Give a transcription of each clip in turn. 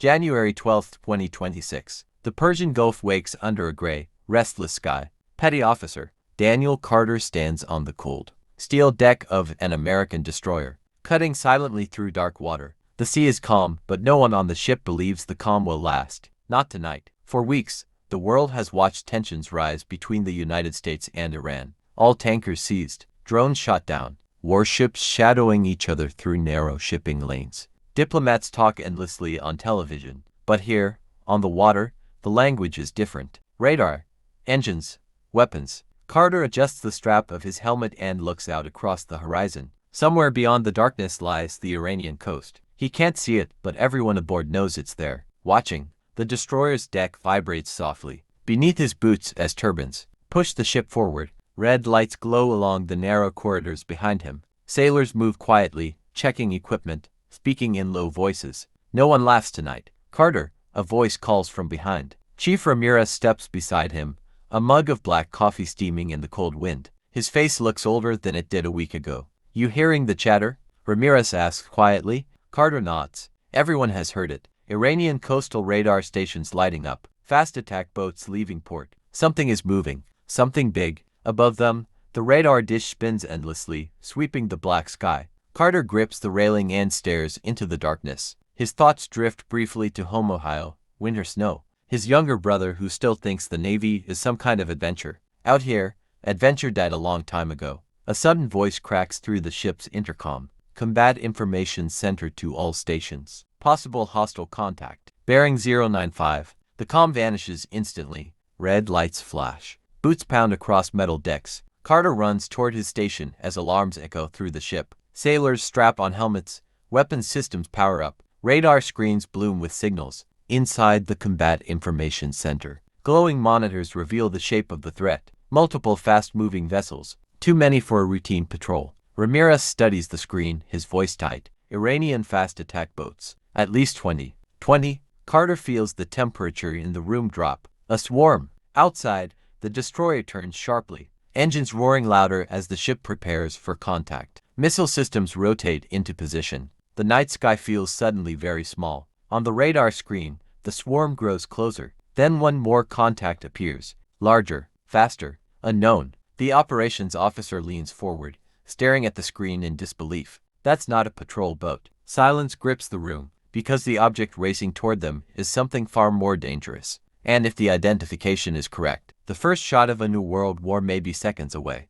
January 12, 2026. The Persian Gulf wakes under a gray, restless sky. Petty Officer Daniel Carter stands on the cold steel deck of an American destroyer, cutting silently through dark water. The sea is calm, but no one on the ship believes the calm will last. Not tonight. For weeks, the world has watched tensions rise between the United States and Iran. All tankers seized, drones shot down, warships shadowing each other through narrow shipping lanes. Diplomats talk endlessly on television, but here, on the water, the language is different. Radar, engines, weapons. Carter adjusts the strap of his helmet and looks out across the horizon. Somewhere beyond the darkness lies the Iranian coast. He can't see it, but everyone aboard knows it's there, watching. The destroyer's deck vibrates softly beneath his boots as turbines push the ship forward. Red lights glow along the narrow corridors behind him. Sailors move quietly, checking equipment, speaking in low voices. No one laughs tonight. Carter, a voice calls from behind. Chief Ramirez steps beside him, a mug of black coffee steaming in the cold wind. His face looks older than it did a week ago. "You hearing the chatter?" Ramirez asks quietly. Carter nods. Everyone has heard it. Iranian coastal radar stations lighting up. Fast attack boats leaving port. Something is moving. Something big. Above them, the radar dish spins endlessly, sweeping the black sky. Carter grips the railing and stares into the darkness. His thoughts drift briefly to home Ohio, winter snow. His younger brother who still thinks the Navy is some kind of adventure. Out here, adventure died a long time ago. A sudden voice cracks through the ship's intercom. Combat information center to all stations. Possible hostile contact. Bearing 095. The comm vanishes instantly. Red lights flash. Boots pound across metal decks. Carter runs toward his station as alarms echo through the ship. Sailors strap on helmets. Weapon systems power up. Radar screens bloom with signals. Inside the Combat Information Center, glowing monitors reveal the shape of the threat. Multiple fast-moving vessels. Too many for a routine patrol. Ramirez studies the screen, his voice tight. Iranian fast attack boats. At least 20. 20? Carter feels the temperature in the room drop. A swarm. Outside, the destroyer turns sharply. Engines roaring louder as the ship prepares for contact. Missile systems rotate into position. The night sky feels suddenly very small. On the radar screen, the swarm grows closer. Then one more contact appears. Larger, faster, unknown. The operations officer leans forward, staring at the screen in disbelief. That's not a patrol boat. Silence grips the room, because the object racing toward them is something far more dangerous. And if the identification is correct, the first shot of a new world war may be seconds away.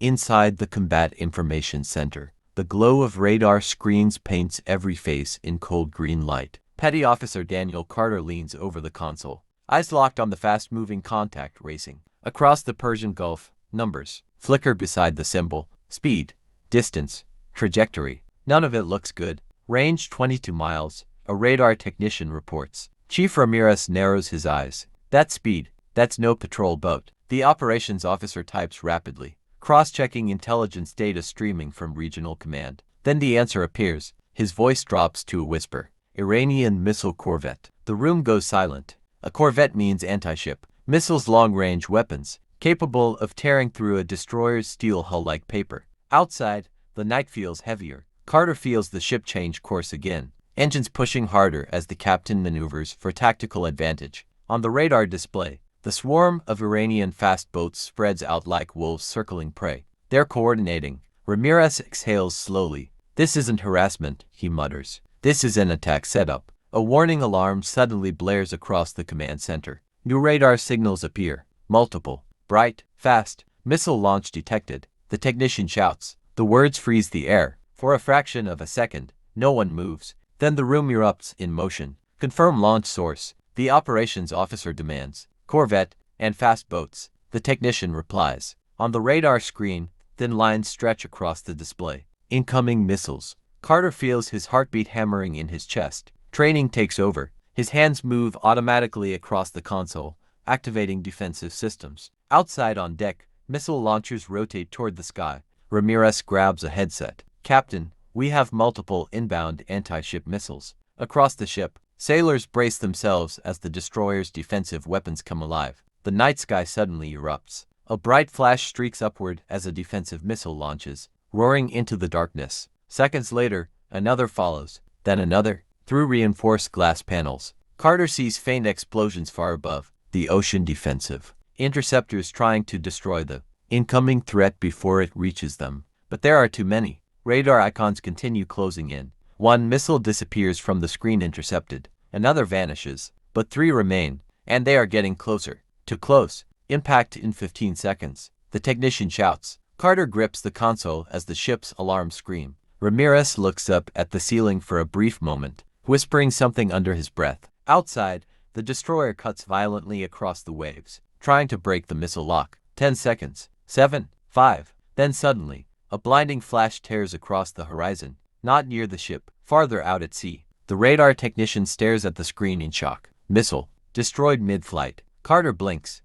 Inside the Combat Information Center, the glow of radar screens paints every face in cold green light. Petty Officer Daniel Carter leans over the console, eyes locked on the fast-moving contact racing. Across the Persian Gulf, numbers flicker beside the symbol. Speed, distance, trajectory. None of it looks good. Range 22 miles, a radar technician reports. Chief Ramirez narrows his eyes. That's speed. That's no patrol boat. The operations officer types rapidly, cross-checking intelligence data streaming from regional command. Then the answer appears. His voice drops to a whisper. Iranian missile corvette. The room goes silent. A corvette means anti-ship. Missiles long-range weapons, capable of tearing through a destroyer's steel hull like paper. Outside, the night feels heavier. Carter feels the ship change course again. Engines pushing harder as the captain maneuvers for tactical advantage. On the radar display, the swarm of Iranian fast boats spreads out like wolves circling prey. They're coordinating. Ramirez exhales slowly. This isn't harassment, he mutters. This is an attack setup. A warning alarm suddenly blares across the command center. New radar signals appear. Multiple. Bright. Fast. Missile launch detected. The technician shouts. The words freeze the air. For a fraction of a second, no one moves. Then the room erupts in motion. Confirm launch source. The operations officer demands. Corvette and fast boats. The technician replies. On the radar screen, thin lines stretch across the display. Incoming missiles. Carter feels his heartbeat hammering in his chest. Training takes over. His hands move automatically across the console, activating defensive systems. Outside on deck, missile launchers rotate toward the sky. Ramirez grabs a headset. Captain, we have multiple inbound anti-ship missiles. Across the ship, sailors brace themselves as the destroyer's defensive weapons come alive. The night sky suddenly erupts. A bright flash streaks upward as a defensive missile launches, roaring into the darkness. Seconds later, another follows, then another. through reinforced glass panels. Carter sees faint explosions far above, the ocean defensive. Interceptors trying to destroy the incoming threat before it reaches them. But there are too many. Radar icons continue closing in. One missile disappears from the screen intercepted. Another vanishes, but 3 remain, and they are getting closer. Too close. Impact in 15 seconds. The technician shouts. Carter grips the console as the ship's alarms scream. Ramirez looks up at the ceiling for a brief moment, whispering something under his breath. Outside, the destroyer cuts violently across the waves, trying to break the missile lock. 10 seconds. 7, 5. Then suddenly, a blinding flash tears across the horizon, not near the ship, farther out at sea. The radar technician stares at the screen in shock. Missile destroyed mid-flight. Carter blinks.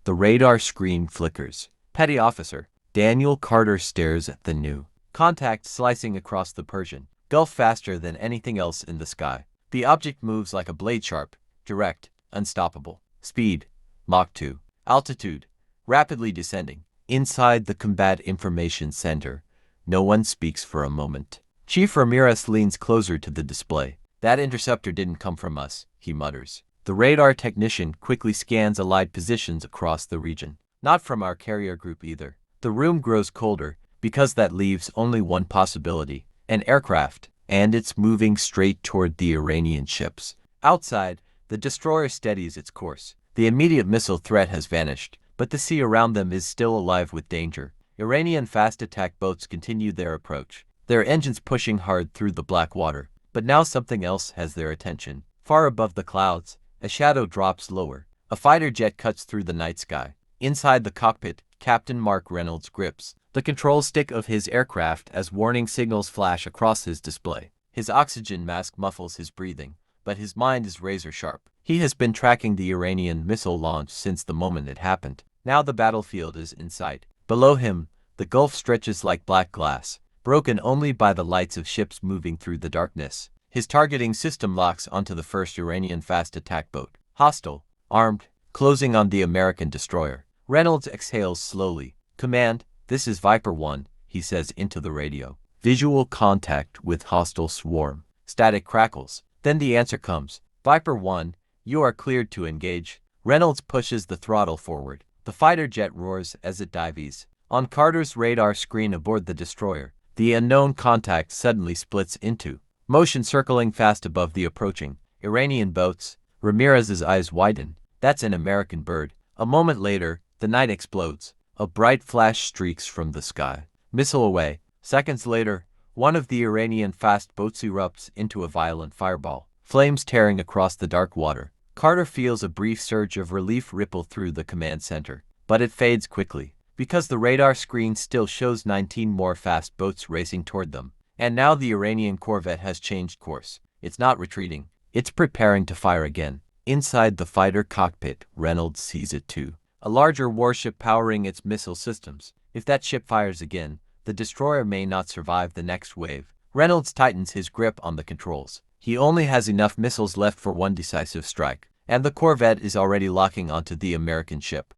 The radar screen flickers. Petty Officer Daniel Carter stares at the new contact slicing across the Persian Gulf faster than anything else in the sky. The object moves like a blade, sharp, direct, unstoppable. Speed, Mach 2. Altitude, rapidly descending. Inside the Combat Information Center, no one speaks for a moment. Chief Ramirez leans closer to the display. That interceptor didn't come from us, he mutters. The radar technician quickly scans allied positions across the region. Not from our carrier group either. The room grows colder, because that leaves only one possibility. An aircraft, and it's moving straight toward the Iranian ships. Outside, the destroyer steadies its course. The immediate missile threat has vanished, but the sea around them is still alive with danger. Iranian fast attack boats continue their approach, their engines pushing hard through the black water. But now something else has their attention. Far above the clouds, a shadow drops lower. A fighter jet cuts through the night sky. Inside the cockpit, Captain Mark Reynolds grips the control stick of his aircraft as warning signals flash across his display. His oxygen mask muffles his breathing, but his mind is razor sharp. He has been tracking the Iranian missile launch since the moment it happened. Now the battlefield is in sight. Below him, the Gulf stretches like black glass, broken only by the lights of ships moving through the darkness. His targeting system locks onto the first Iranian fast attack boat. Hostile, armed, closing on the American destroyer. Reynolds exhales slowly. Command, this is Viper 1, he says into the radio. Visual contact with hostile swarm. Static crackles. Then the answer comes. Viper 1, you are cleared to engage. Reynolds pushes the throttle forward. The fighter jet roars as it dives. On Carter's radar screen aboard the destroyer, the unknown contact suddenly splits into motion, circling fast above the approaching Iranian boats. Ramirez's eyes widen. That's an American bird. A moment later, the night explodes. A bright flash streaks from the sky. Missile away. Seconds later, one of the Iranian fast boats erupts into a violent fireball, flames tearing across the dark water. Carter feels a brief surge of relief ripple through the command center, but it fades quickly, because the radar screen still shows 19 more fast boats racing toward them. And now the Iranian corvette has changed course. It's not retreating. It's preparing to fire again. Inside the fighter cockpit, Reynolds sees it too. A larger warship powering its missile systems. If that ship fires again, the destroyer may not survive the next wave. Reynolds tightens his grip on the controls. He only has enough missiles left for one decisive strike, and the corvette is already locking onto the American ship.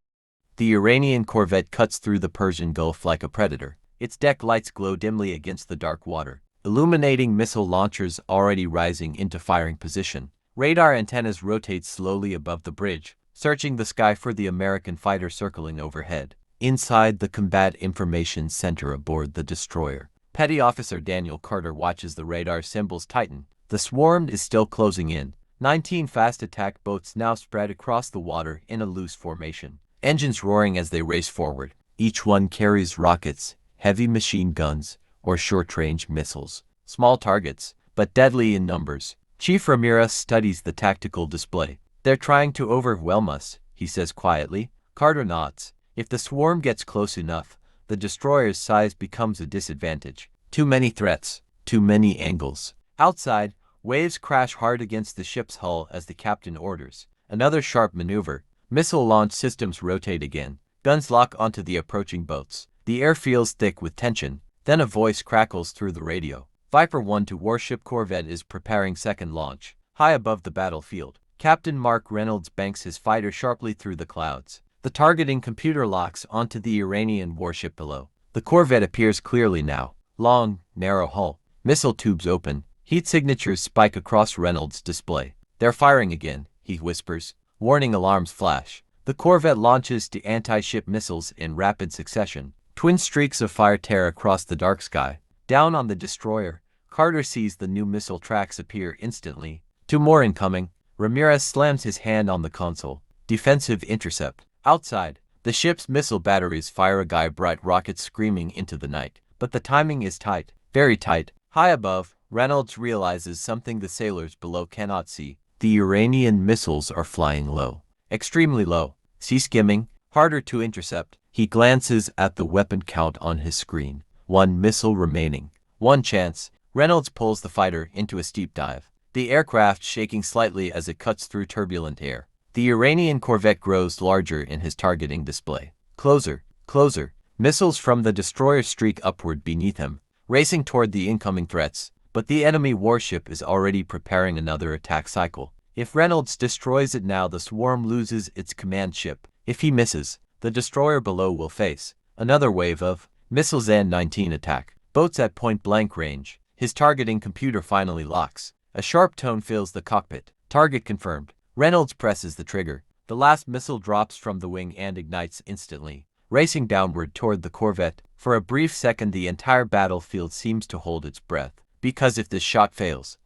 The Iranian corvette cuts through the Persian Gulf like a predator. Its deck lights glow dimly against the dark water, illuminating missile launchers already rising into firing position. Radar antennas rotate slowly above the bridge, searching the sky for the American fighter circling overhead. Inside the Combat Information Center aboard the destroyer, Petty Officer Daniel Carter watches the radar symbols tighten. The swarm is still closing in. 19 fast attack boats now spread across the water in a loose formation, engines roaring as they race forward. Each one carries rockets, heavy machine guns, or short-range missiles. Small targets, but deadly in numbers. Chief Ramirez studies the tactical display. They're trying to overwhelm us, he says quietly. Carter nods. If the swarm gets close enough, the destroyer's size becomes a disadvantage. Too many threats, too many angles. Outside, waves crash hard against the ship's hull as the captain orders. Another sharp maneuver. Missile launch systems rotate again. Guns lock onto the approaching boats. The air feels thick with tension. Then a voice crackles through the radio. Viper 1 to warship corvette is preparing second launch. High above the battlefield, Captain Mark Reynolds banks his fighter sharply through the clouds. The targeting computer locks onto the Iranian warship below. The corvette appears clearly now. Long, narrow hull. Missile tubes open. Heat signatures spike across Reynolds' display. "They're firing again," he whispers. Warning alarms flash. The corvette launches the anti-ship missiles in rapid succession. Twin streaks of fire tear across the dark sky. Down on the destroyer, Carter sees the new missile tracks appear instantly. Two more incoming. Ramirez slams his hand on the console. Defensive intercept. Outside, the ship's missile batteries fire a bright rocket screaming into the night. But the timing is tight, very tight. High above, Reynolds realizes something the sailors below cannot see. The Iranian missiles are flying low. Extremely low. Sea skimming, harder to intercept. He glances at the weapon count on his screen. One missile remaining. One chance. Reynolds pulls the fighter into a steep dive. The aircraft shaking slightly as it cuts through turbulent air. The Iranian corvette grows larger in his targeting display. Closer, closer. Missiles from the destroyer streak upward beneath him, racing toward the incoming threats. But the enemy warship is already preparing another attack cycle. If Reynolds destroys it now, the swarm loses its command ship. If he misses, the destroyer below will face another wave of missiles and 19 attack. Boats at point-blank range. His targeting computer finally locks. A sharp tone fills the cockpit. Target confirmed. Reynolds presses the trigger. The last missile drops from the wing and ignites instantly, racing downward toward the corvette. For a brief second, the entire battlefield seems to hold its breath. Because if this shot fails,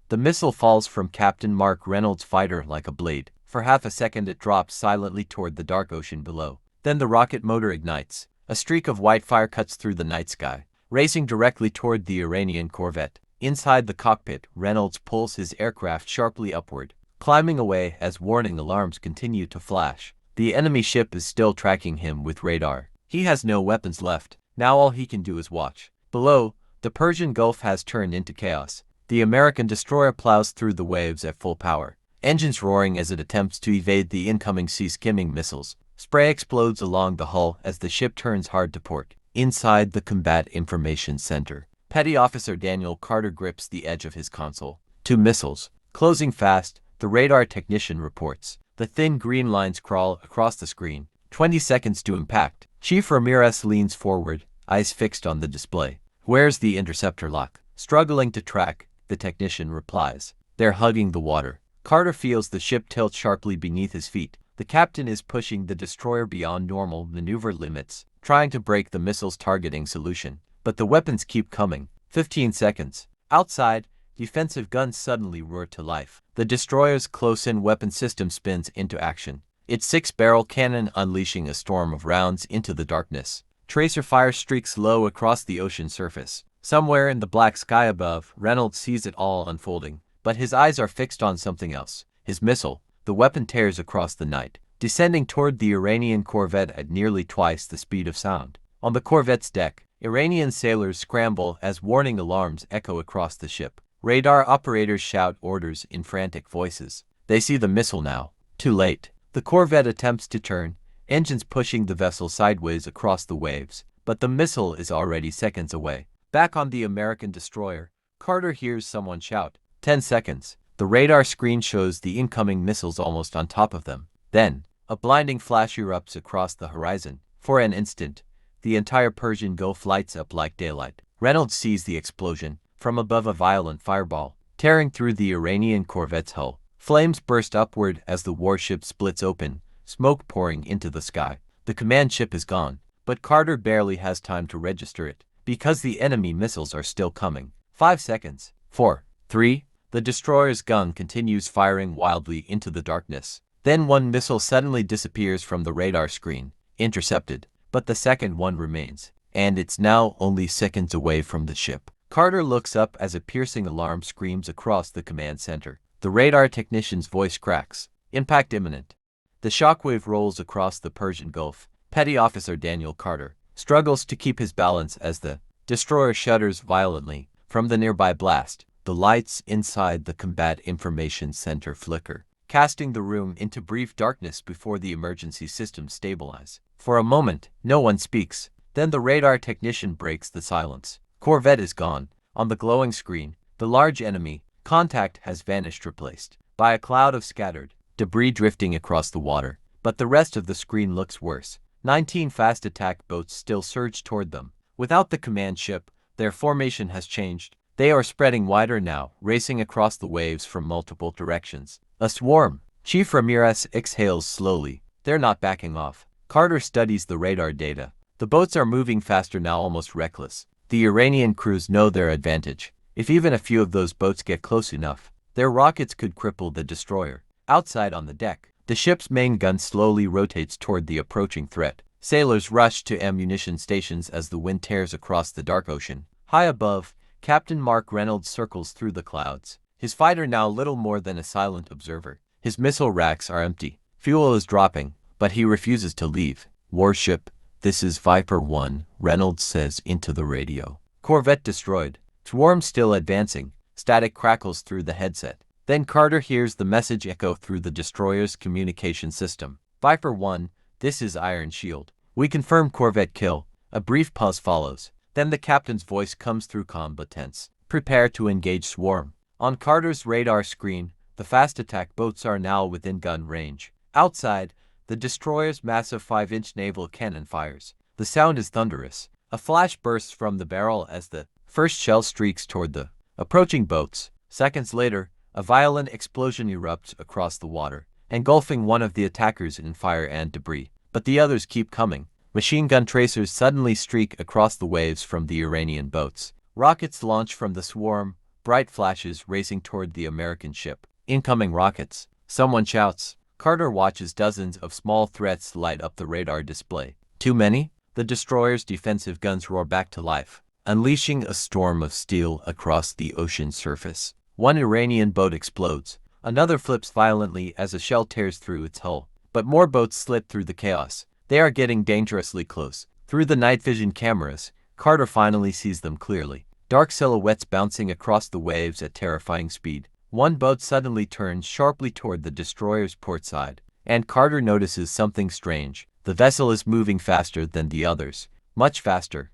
the missile falls from Captain Mark Reynolds' fighter like a blade. For half a second it drops silently toward the dark ocean below. Then the rocket motor ignites. A streak of white fire cuts through the night sky, racing directly toward the Iranian corvette. Inside the cockpit, Reynolds pulls his aircraft sharply upward, climbing away as warning alarms continue to flash. The enemy ship is still tracking him with radar. He has no weapons left. Now all he can do is watch. Below, the Persian Gulf has turned into chaos. The American destroyer plows through the waves at full power, engines roaring as it attempts to evade the incoming sea-skimming missiles. Spray explodes along the hull as the ship turns hard to port. Inside the Combat Information Center, Petty Officer Daniel Carter grips the edge of his console. Two missiles, closing fast, the radar technician reports. The thin green lines crawl across the screen. 20 seconds to impact. Chief Ramirez leans forward, eyes fixed on the display. "Where's the interceptor lock?" Struggling to track, the technician replies. "They're hugging the water." Carter feels the ship tilt sharply beneath his feet. The captain is pushing the destroyer beyond normal maneuver limits, trying to break the missile's targeting solution. But the weapons keep coming. 15 seconds. Outside, defensive guns suddenly roar to life. The destroyer's close-in weapon system spins into action, its 6-barrel cannon unleashing a storm of rounds into the darkness. Tracer fire streaks low across the ocean surface. Somewhere in the black sky above, Reynolds sees it all unfolding, but his eyes are fixed on something else. His missile. The weapon tears across the night, descending toward the Iranian corvette at nearly twice the speed of sound. On the corvette's deck, Iranian sailors scramble as warning alarms echo across the ship. Radar operators shout orders in frantic voices. They see the missile now. Too late. The corvette attempts to turn, engines pushing the vessel sideways across the waves, but the missile is already seconds away. Back on the American destroyer, Carter hears someone shout, 10 seconds. The radar screen shows the incoming missiles almost on top of them. Then, a blinding flash erupts across the horizon. For an instant, the entire Persian Gulf lights up like daylight. Reynolds sees the explosion. From above, a violent fireball, tearing through the Iranian corvette's hull. Flames burst upward as the warship splits open, smoke pouring into the sky. The command ship is gone, but Carter barely has time to register it, because the enemy missiles are still coming. 5 seconds. 4, 3, the destroyer's gun continues firing wildly into the darkness. Then one missile suddenly disappears from the radar screen, intercepted, but the second one remains, and it's now only seconds away from the ship. Carter looks up as a piercing alarm screams across the command center. The radar technician's voice cracks. Impact imminent. The shockwave rolls across the Persian Gulf. Petty Officer Daniel Carter struggles to keep his balance as the destroyer shudders violently from the nearby blast. The lights inside the Combat Information Center flicker, casting the room into brief darkness before the emergency systems stabilize. For a moment, no one speaks. Then the radar technician breaks the silence. Corvette is gone. On the glowing screen, the large enemy contact has vanished, replaced by a cloud of scattered debris drifting across the water. But the rest of the screen looks worse. 19 fast attack boats still surge toward them. Without the command ship, their formation has changed. They are spreading wider now, racing across the waves from multiple directions. A swarm. Chief Ramirez exhales slowly. They're not backing off. Carter studies the radar data. The boats are moving faster now, almost reckless. The Iranian crews know their advantage. If even a few of those boats get close enough, their rockets could cripple the destroyer. Outside on the deck, the ship's main gun slowly rotates toward the approaching threat. Sailors rush to ammunition stations as the wind tears across the dark ocean. High above, Captain Mark Reynolds circles through the clouds. His fighter now little more than a silent observer. His missile racks are empty. Fuel is dropping, but he refuses to leave. "Warship, this is Viper 1, Reynolds says into the radio. Corvette destroyed. Swarm still advancing. Static crackles through the headset. Then Carter hears the message echo through the destroyer's communication system. Viper 1, this is Iron Shield. We confirm Corvette kill. A brief pause follows. Then the captain's voice comes through comm but tense. Prepare to engage swarm. On Carter's radar screen, the fast attack boats are now within gun range. Outside, the destroyer's massive 5-inch naval cannon fires. The sound is thunderous. A flash bursts from the barrel as the first shell streaks toward the approaching boats. Seconds later, a violent explosion erupts across the water, engulfing one of the attackers in fire and debris. But the others keep coming. Machine gun tracers suddenly streak across the waves from the Iranian boats. Rockets launch from the swarm, bright flashes racing toward the American ship. Incoming rockets. Someone shouts. Carter watches dozens of small threats light up the radar display. Too many? The destroyer's defensive guns roar back to life, unleashing a storm of steel across the ocean surface. One Iranian boat explodes. Another flips violently as a shell tears through its hull. But more boats slip through the chaos. They are getting dangerously close. Through the night vision cameras, Carter finally sees them clearly. Dark silhouettes bouncing across the waves at terrifying speed. One boat suddenly turns sharply toward the destroyer's port side, and Carter notices something strange. The vessel is moving faster than the others. Much faster.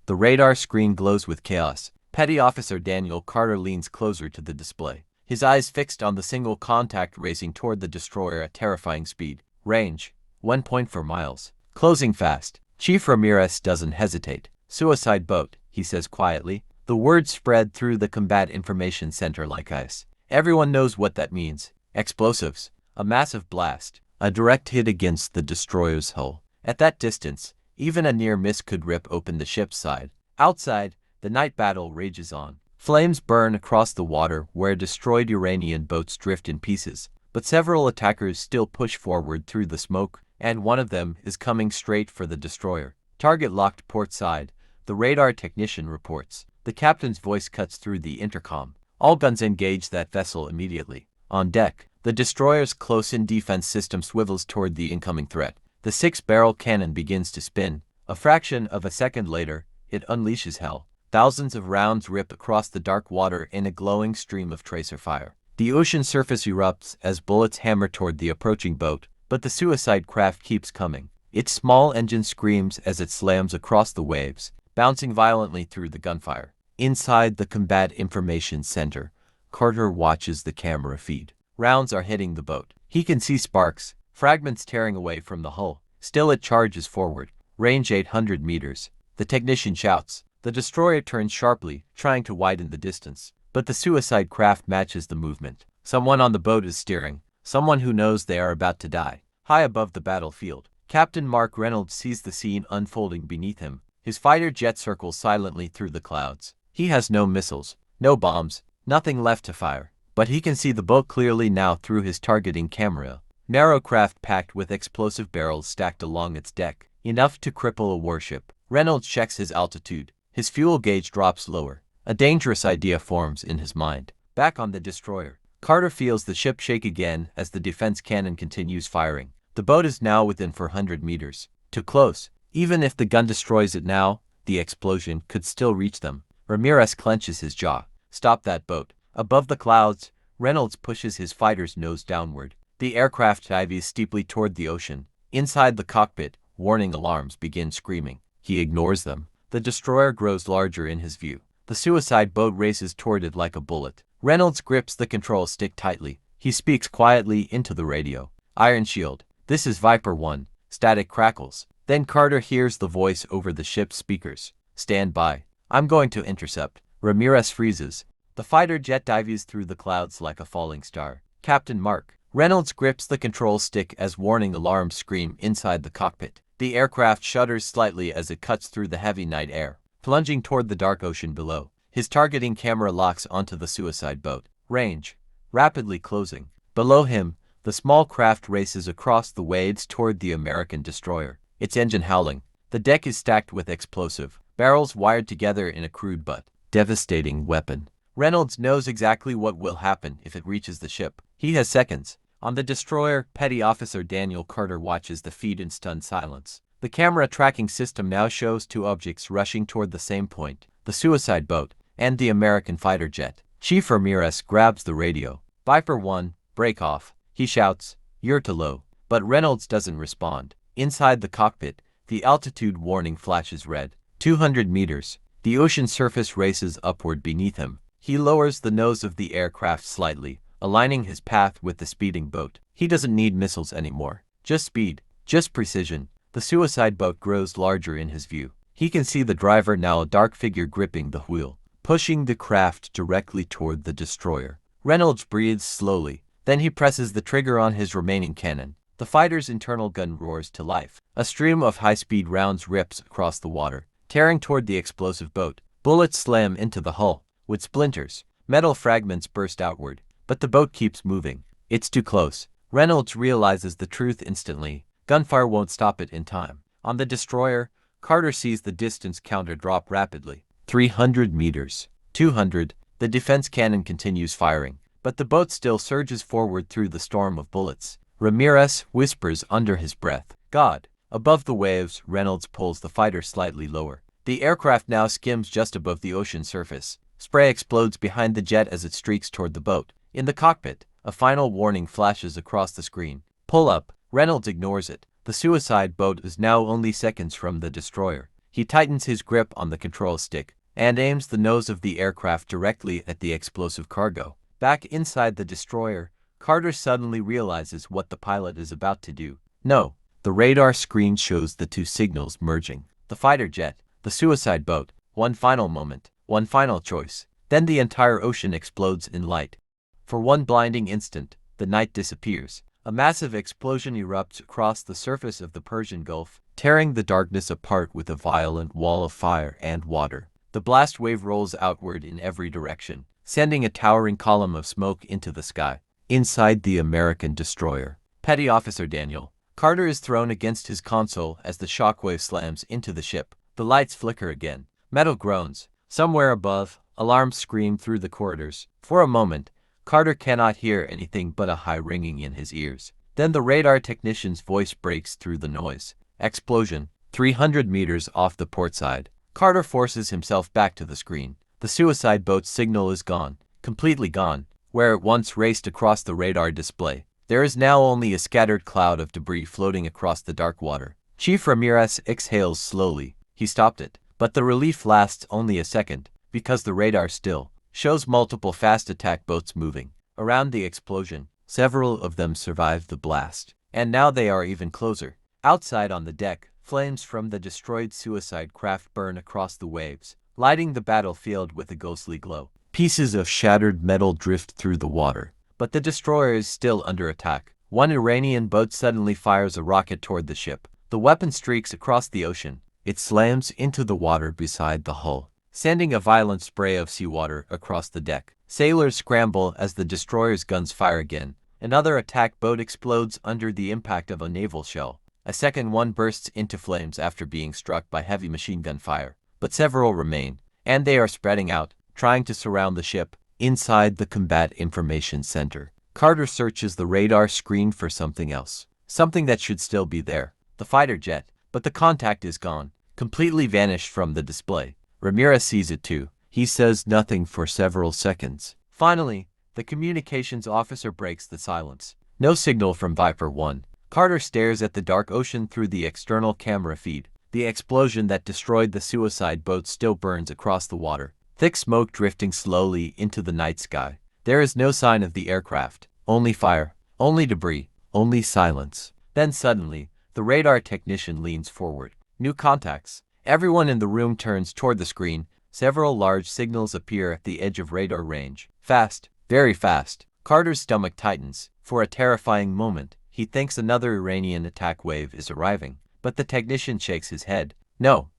The radar screen glows with chaos. Petty Officer Daniel Carter leans closer to the display, his eyes fixed on the single contact racing toward the destroyer at terrifying speed. Range, 1.4 miles. Closing fast. Chief Ramirez doesn't hesitate. Suicide boat, he says quietly. The words spread through the combat information center like ice. Everyone knows what that means. Explosives. A massive blast. A direct hit against the destroyer's hull. At that distance, even a near miss could rip open the ship's side. Outside, the night battle rages on. Flames burn across the water where destroyed Iranian boats drift in pieces. But several attackers still push forward through the smoke, and one of them is coming straight for the destroyer. Target locked port side, the radar technician reports. The captain's voice cuts through the intercom. All guns engage that vessel immediately. On deck, the destroyer's close-in defense system swivels toward the incoming threat. The 6-barrel cannon begins to spin. A fraction of a second later, it unleashes hell. Thousands of rounds rip across the dark water in a glowing stream of tracer fire. The ocean surface erupts as bullets hammer toward the approaching boat, but the suicide craft keeps coming. Its small engine screams as it slams across the waves, bouncing violently through the gunfire. Inside the combat information center, Carter watches the camera feed. Rounds are hitting the boat. He can see sparks, fragments tearing away from the hull. Still it charges forward. Range 800 meters. The technician shouts. The destroyer turns sharply, trying to widen the distance. But the suicide craft matches the movement. Someone on the boat is steering. Someone who knows they are about to die. High above the battlefield, Captain Mark Reynolds sees the scene unfolding beneath him. His fighter jet circles silently through the clouds. He has no missiles, no bombs, nothing left to fire. But he can see the boat clearly now through his targeting camera. Narrow craft packed with explosive barrels stacked along its deck, enough to cripple a warship. Reynolds checks his altitude. His fuel gauge drops lower. A dangerous idea forms in his mind. Back on the destroyer, Carter feels the ship shake again as the defense cannon continues firing. The boat is now within 400 meters. Too close. Even if the gun destroys it now, the explosion could still reach them. Ramirez clenches his jaw. Stop that boat. Above the clouds, Reynolds pushes his fighter's nose downward. The aircraft dives steeply toward the ocean. Inside the cockpit, warning alarms begin screaming. He ignores them. The destroyer grows larger in his view. The suicide boat races toward it like a bullet. Reynolds grips the control stick tightly. He speaks quietly into the radio. Iron Shield, this is Viper 1. Static crackles. Then Carter hears the voice over the ship's speakers. Stand by. I'm going to intercept. Ramirez freezes. The fighter jet dives through the clouds like a falling star. Captain Mark. Reynolds grips the control stick as warning alarms scream inside the cockpit. The aircraft shudders slightly as it cuts through the heavy night air, plunging toward the dark ocean below. His targeting camera locks onto the suicide boat. Range. Rapidly closing. Below him, the small craft races across the waves toward the American destroyer, its engine howling. The deck is stacked with explosive barrels wired together in a crude but devastating weapon. Reynolds knows exactly what will happen if it reaches the ship. He has seconds. On the destroyer, Petty Officer Daniel Carter watches the feed in stunned silence. The camera tracking system now shows two objects rushing toward the same point, the suicide boat and the American fighter jet. Chief Ramirez grabs the radio. Viper 1, break off. He shouts, "You're too low." But Reynolds doesn't respond. Inside the cockpit, the altitude warning flashes red. 200 meters. The ocean surface races upward beneath him. He lowers the nose of the aircraft slightly, aligning his path with the speeding boat. He doesn't need missiles anymore. Just speed, just precision. The suicide boat grows larger in his view. He can see the driver now, a dark figure gripping the wheel, pushing the craft directly toward the destroyer. Reynolds breathes slowly. Then he presses the trigger on his remaining cannon. The fighter's internal gun roars to life. A stream of high-speed rounds rips across the water, tearing toward the explosive boat. Bullets slam into the hull. With splinters, metal fragments burst outward, but the boat keeps moving. It's too close. Reynolds realizes the truth instantly. Gunfire won't stop it in time. On the destroyer, Carter sees the distance counter drop rapidly. 300 meters. 200. The defense cannon continues firing, but the boat still surges forward through the storm of bullets. Ramirez whispers under his breath, "God." Above the waves, Reynolds pulls the fighter slightly lower. The aircraft now skims just above the ocean surface. Spray explodes behind the jet as it streaks toward the boat. In the cockpit, a final warning flashes across the screen. Pull up. Reynolds ignores it. The suicide boat is now only seconds from the destroyer. He tightens his grip on the control stick and aims the nose of the aircraft directly at the explosive cargo. Back inside the destroyer, Carter suddenly realizes what the pilot is about to do. No, the radar screen shows the two signals merging. The fighter jet, the suicide boat. One final moment. One final choice. Then the entire ocean explodes in light. For one blinding instant, the night disappears. A massive explosion erupts across the surface of the Persian Gulf, tearing the darkness apart with a violent wall of fire and water. The blast wave rolls outward in every direction, sending a towering column of smoke into the sky. Inside the American destroyer, Petty Officer Daniel Carter is thrown against his console as the shockwave slams into the ship. The lights flicker again. Metal groans. Somewhere above, alarms scream through the corridors. For a moment, Carter cannot hear anything but a high ringing in his ears. Then the radar technician's voice breaks through the noise. Explosion. 300 meters off the port side. Carter forces himself back to the screen. The suicide boat's signal is gone. Completely gone. Where it once raced across the radar display, there is now only a scattered cloud of debris floating across the dark water. Chief Ramirez exhales slowly. He stopped it. But the relief lasts only a second, because the radar still shows multiple fast attack boats moving around the explosion. Several of them survived the blast, and now they are even closer. Outside on the deck, flames from the destroyed suicide craft burn across the waves, lighting the battlefield with a ghostly glow. Pieces of shattered metal drift through the water, but the destroyer is still under attack. One Iranian boat suddenly fires a rocket toward the ship. The weapon streaks across the ocean. It slams into the water beside the hull, sending a violent spray of seawater across the deck. Sailors scramble as the destroyer's guns fire again. Another attack boat explodes under the impact of a naval shell. A second one bursts into flames after being struck by heavy machine gun fire. But several remain, and they are spreading out, trying to surround the ship. Inside the Combat Information Center, Carter searches the radar screen for something else. Something that should still be there. The fighter jet. But the contact is gone, completely vanished from the display. Ramirez sees it too. He says nothing for several seconds. Finally, the communications officer breaks the silence. No signal from Viper 1. Carter stares at the dark ocean through the external camera feed. The explosion that destroyed the suicide boat still burns across the water, thick smoke drifting slowly into the night sky. There is no sign of the aircraft. Only fire, only debris, only silence. Then suddenly, the radar technician leans forward. New contacts. Everyone in the room turns toward the screen. Several large signals appear at the edge of radar range. Fast, very fast. Carter's stomach tightens. For a terrifying moment, he thinks another Iranian attack wave is arriving. But the technician shakes his head. No,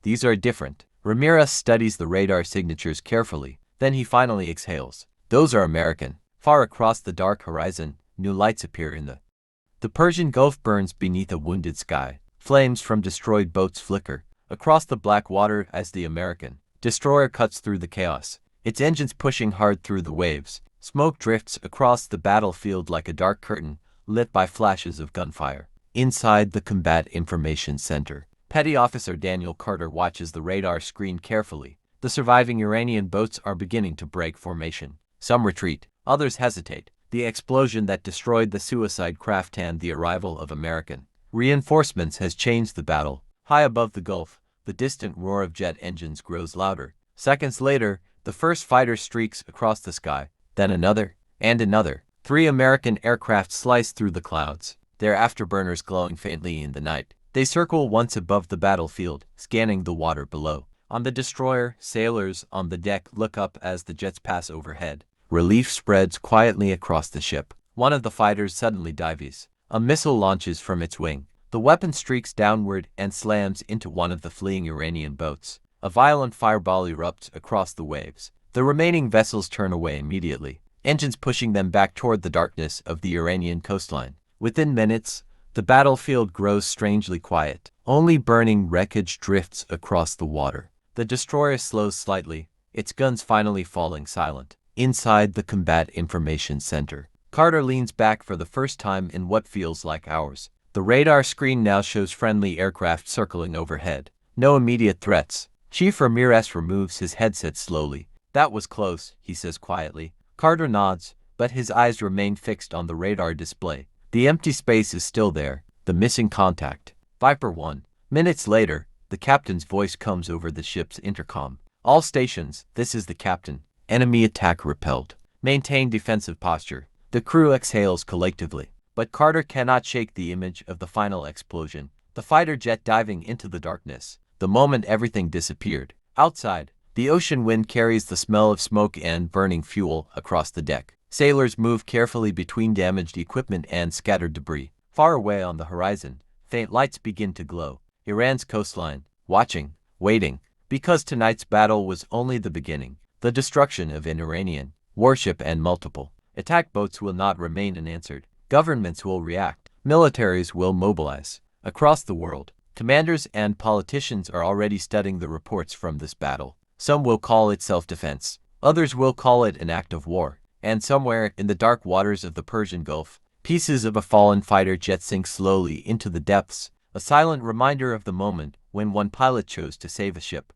these are different. Ramirez studies the radar signatures carefully. Then he finally exhales. Those are American. Far across the dark horizon, new lights appear in the Persian Gulf burns beneath a wounded sky. Flames from destroyed boats flicker across the black water as the American destroyer cuts through the chaos, its engines pushing hard through the waves. Smoke drifts across the battlefield like a dark curtain, lit by flashes of gunfire. Inside the Combat Information Center, Petty Officer Daniel Carter watches the radar screen carefully. The surviving Iranian boats are beginning to break formation. Some retreat, others hesitate. The explosion that destroyed the suicide craft and the arrival of American reinforcements has changed the battle. High above the Gulf, the distant roar of jet engines grows louder. Seconds later, the first fighter streaks across the sky, then another, and another. 3 American aircraft slice through the clouds, their afterburners glowing faintly in the night. They circle once above the battlefield, scanning the water below. On the destroyer, sailors on the deck look up as the jets pass overhead. Relief spreads quietly across the ship. One of the fighters suddenly dives. A missile launches from its wing. The weapon streaks downward and slams into one of the fleeing Iranian boats. A violent fireball erupts across the waves. The remaining vessels turn away immediately, engines pushing them back toward the darkness of the Iranian coastline. Within minutes, the battlefield grows strangely quiet. Only burning wreckage drifts across the water. The destroyer slows slightly, its guns finally falling silent. Inside the Combat Information Center, Carter leans back for the first time in what feels like hours. The radar screen now shows friendly aircraft circling overhead. No immediate threats. Chief Ramirez removes his headset slowly. That was close, he says quietly. Carter nods, but his eyes remain fixed on the radar display. The empty space is still there, the missing contact. Viper 1. Minutes later, the captain's voice comes over the ship's intercom. All stations, this is the captain. Enemy attack repelled. Maintain defensive posture. The crew exhales collectively. But Carter cannot shake the image of the final explosion. The fighter jet diving into the darkness. The moment everything disappeared. Outside, the ocean wind carries the smell of smoke and burning fuel across the deck. Sailors move carefully between damaged equipment and scattered debris. Far away on the horizon, faint lights begin to glow. Iran's coastline, watching, waiting, because tonight's battle was only the beginning. The destruction of an Iranian warship and multiple attack boats will not remain unanswered. Governments will react. Militaries will mobilize. Across the world, commanders and politicians are already studying the reports from this battle. Some will call it self-defense. Others will call it an act of war. And somewhere in the dark waters of the Persian Gulf, pieces of a fallen fighter jet sink slowly into the depths, a silent reminder of the moment when one pilot chose to save a ship.